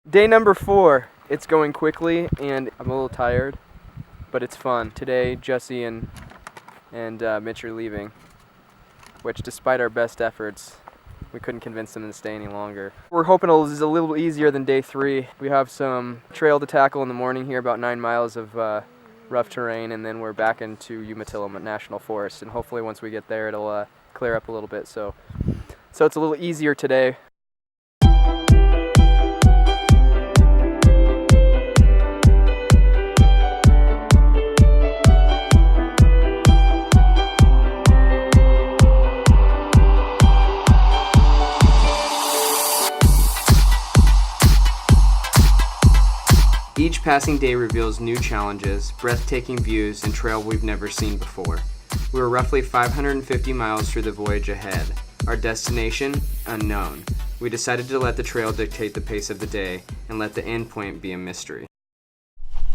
Day number 4. It's going quickly and I'm a little tired, but it's fun. Today Jesse and Mitch are leaving, which despite our best efforts, we couldn't convince them to stay any longer. We're hoping it's a little easier than day 3. We have some trail to tackle in the morning here, about 9 miles of rough terrain, and then we're back into Umatilla National Forest, and hopefully once we get there it'll clear up a little bit. So it's a little easier today. Each passing day reveals new challenges, breathtaking views, and trail we've never seen before. We were roughly 550 miles through the voyage ahead. Our destination, unknown. We decided to let the trail dictate the pace of the day and let the end point be a mystery.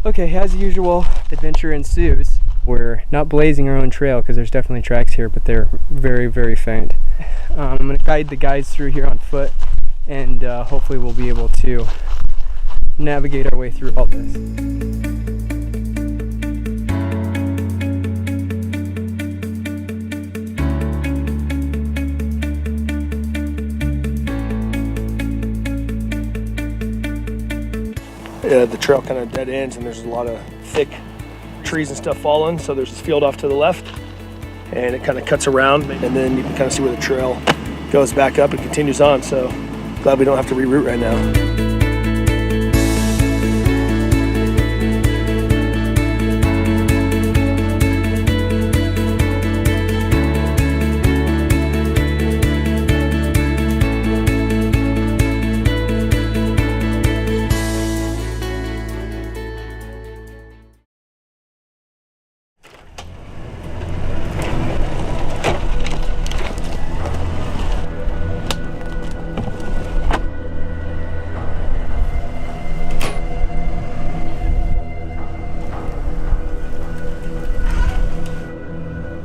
Okay, as usual, adventure ensues. We're not blazing our own trail because there's definitely tracks here, but they're very, very faint. I'm going to guide the guys through here on foot, and hopefully we'll be able to navigate our way through all this. The trail kind of dead ends and there's a lot of thick trees and stuff falling, so there's this field off to the left and it kind of cuts around, and then you can kind of see where the trail goes back up and continues on, so glad we don't have to reroute right now.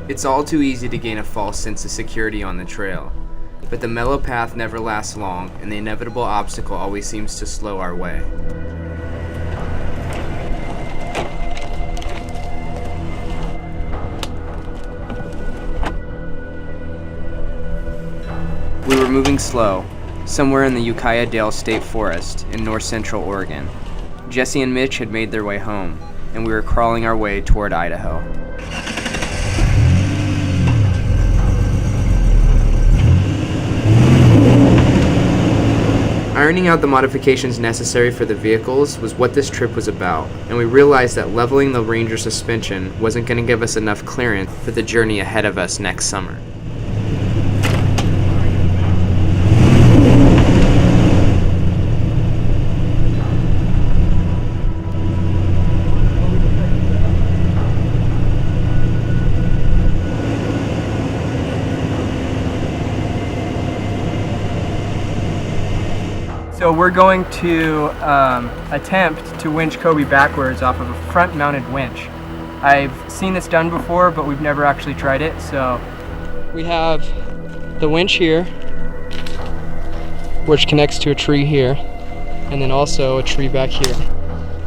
It's all too easy to gain a false sense of security on the trail, but the mellow path never lasts long, and the inevitable obstacle always seems to slow our way. We were moving slow, somewhere in the Ukiah Dale State Forest in north central Oregon. Jesse and Mitch had made their way home, and we were crawling our way toward Idaho. Ironing out the modifications necessary for the vehicles was what this trip was about, and we realized that leveling the Ranger suspension wasn't going to give us enough clearance for the journey ahead of us next summer. So we're going to attempt to winch Kobe backwards off of a front-mounted winch. I've seen this done before, but we've never actually tried it. So we have the winch here, which connects to a tree here, and then also a tree back here.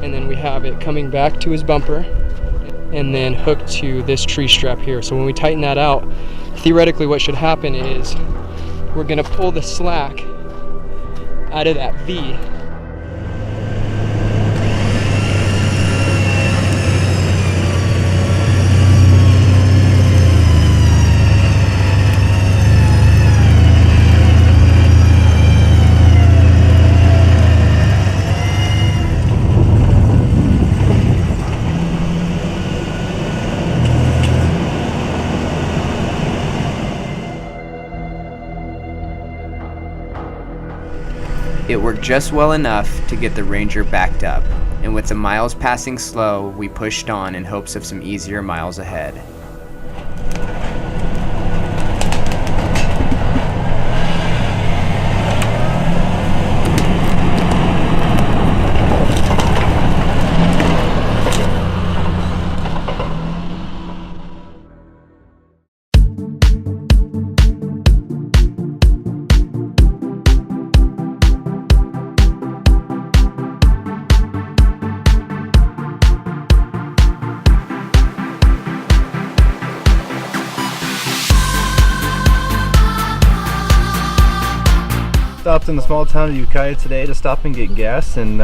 And then we have it coming back to his bumper, and then hooked to this tree strap here. So when we tighten that out, theoretically what should happen is we're gonna pull the slack out of that V. It worked just well enough to get the Ranger backed up, and with the miles passing slow, we pushed on in hopes of some easier miles ahead. stopped in the small town of Ukiah today to stop and get gas and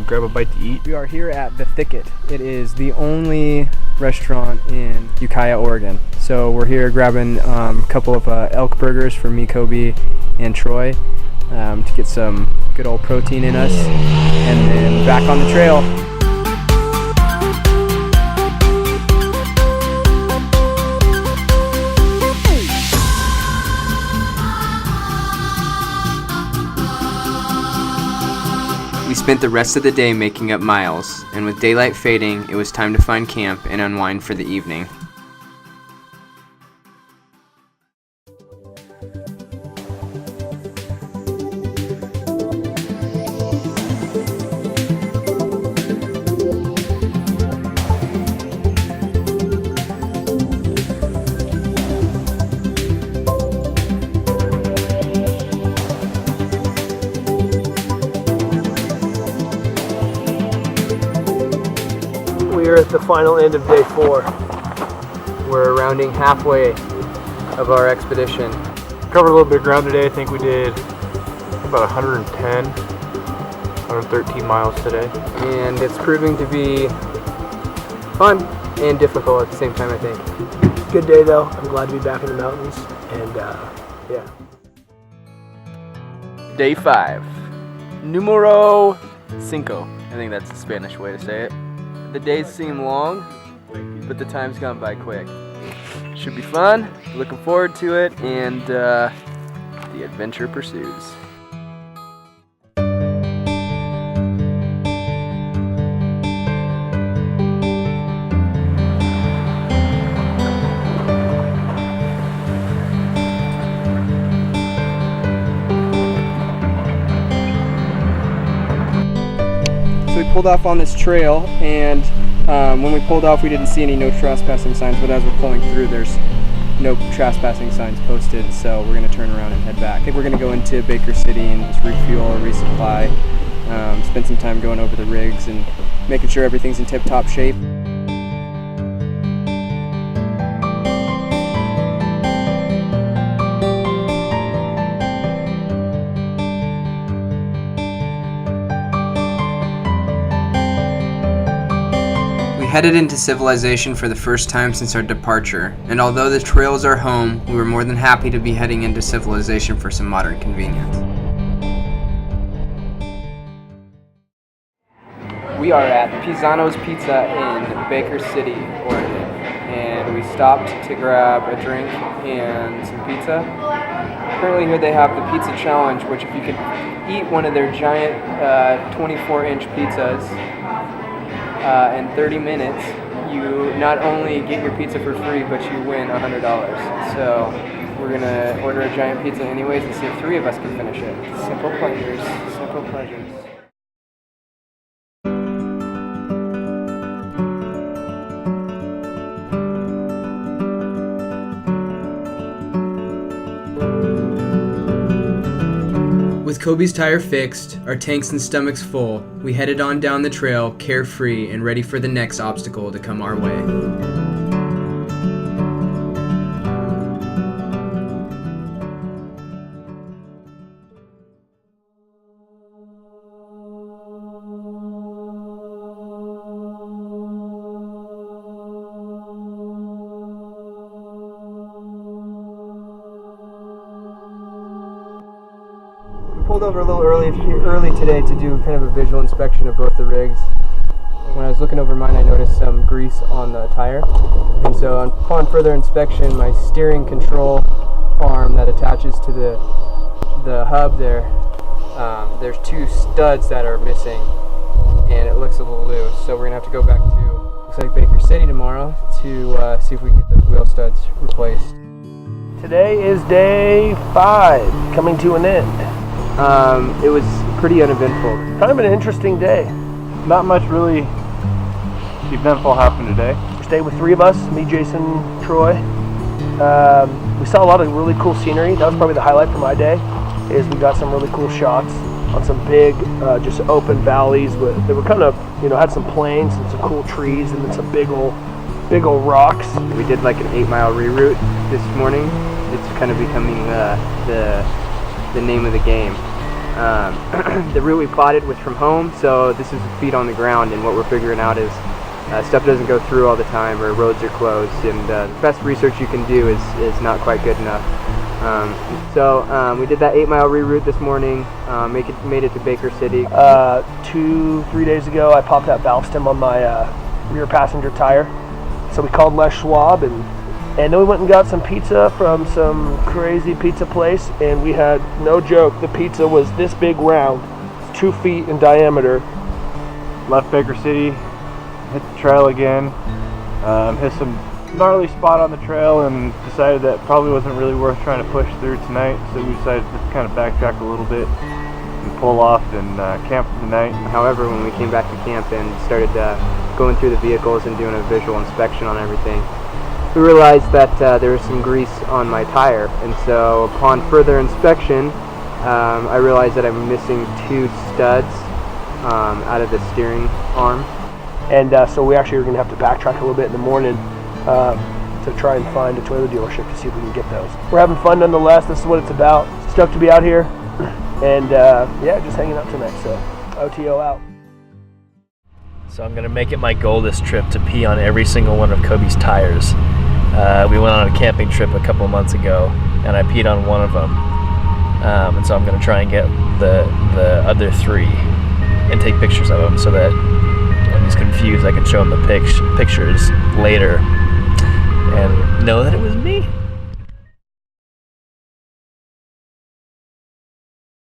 grab a bite to eat. We are here at The Thicket. It is the only restaurant in Ukiah, Oregon. So we're here grabbing a couple of elk burgers for me, Kobe, and Troy to get some good old protein in us, and then back on the trail. We spent the rest of the day making up miles, and with daylight fading, it was time to find camp and unwind for the evening. We're at the final end of day 4. We're rounding halfway of our expedition. Covered a little bit of ground today. I think we did about 113 miles today. And it's proving to be fun and difficult at the same time, I think. Good day though. I'm glad to be back in the mountains, and yeah. Day 5. Numero 5. I think that's the Spanish way to say it. The days seem long, but the time's gone by quick. Should be fun, looking forward to it, and the adventure pursues. So we pulled off on this trail, and when we pulled off we didn't see any no trespassing signs, but as we're pulling through there's no trespassing signs posted, so we're going to turn around and head back. I think we're going to go into Baker City and just refuel or resupply, spend some time going over the rigs and making sure everything's in tip-top shape. We headed into civilization for the first time since our departure, and although the trail is our home, we were more than happy to be heading into civilization for some modern convenience. We are at Pisano's Pizza in Baker City, Oregon, and we stopped to grab a drink and some pizza. Currently here they have the Pizza Challenge, which if you can eat one of their giant 24-inch pizzas in 30 minutes, you not only get your pizza for free, but you win $100. So we're gonna order a giant pizza anyways and see if 3 of us can finish it. Simple pleasures, simple pleasures. With Kobe's tire fixed, our tanks and stomachs full, we headed on down the trail, carefree and ready for the next obstacle to come our way. Pulled over a little early today to do kind of a visual inspection of both the rigs. When I was looking over mine, I noticed some grease on the tire, and so upon further inspection, my steering control arm that attaches to the hub there, there's 2 studs that are missing, and it looks a little loose. So we're gonna have to go back to looks like Baker City tomorrow to see if we can get those wheel studs replaced. Today is day 5, coming to an end. It was pretty uneventful. Kind of an interesting day. Not much really eventful happened today. We stayed with 3 of us, me, Jason, Troy. We saw a lot of really cool scenery. That was probably the highlight for my day, is we got some really cool shots on some big, just open valleys. They were kind of, had some plains and some cool trees and then some big old rocks. We did like an 8-mile reroute this morning. It's kind of becoming the name of the game. The route we plotted was from home, so this is feet on the ground, and what we're figuring out is stuff doesn't go through all the time, or roads are closed, and the best research you can do is not quite good enough. So we did that 8-mile reroute this morning, made it to Baker City. 2-3 days ago, I popped that valve stem on my rear passenger tire. So we called Les Schwab, and then we went and got some pizza from some crazy pizza place, and we had, no joke, the pizza was this big round, 2 feet in diameter. Left Baker City, hit the trail again, hit some gnarly spot on the trail, and decided that probably wasn't really worth trying to push through tonight, so we decided to just kind of backtrack a little bit and pull off and camp for the night. However, when we came back to camp and started going through the vehicles and doing a visual inspection on everything, we realized that there was some grease on my tire, and so upon further inspection, I realized that I'm missing 2 studs out of the steering arm. And so we actually are going to have to backtrack a little bit in the morning to try and find a Toyota dealership to see if we can get those. We're having fun nonetheless. This is what it's about. Stoked to be out here, and yeah, just hanging out tonight. So OTO out. So I'm going to make it my goal this trip to pee on every single one of Kobe's tires. We went on a camping trip a couple months ago, and I peed on one of them. And so I'm going to try and get the other 3 and take pictures of them, so that when he's confused, I can show him the pictures later and know that it was me.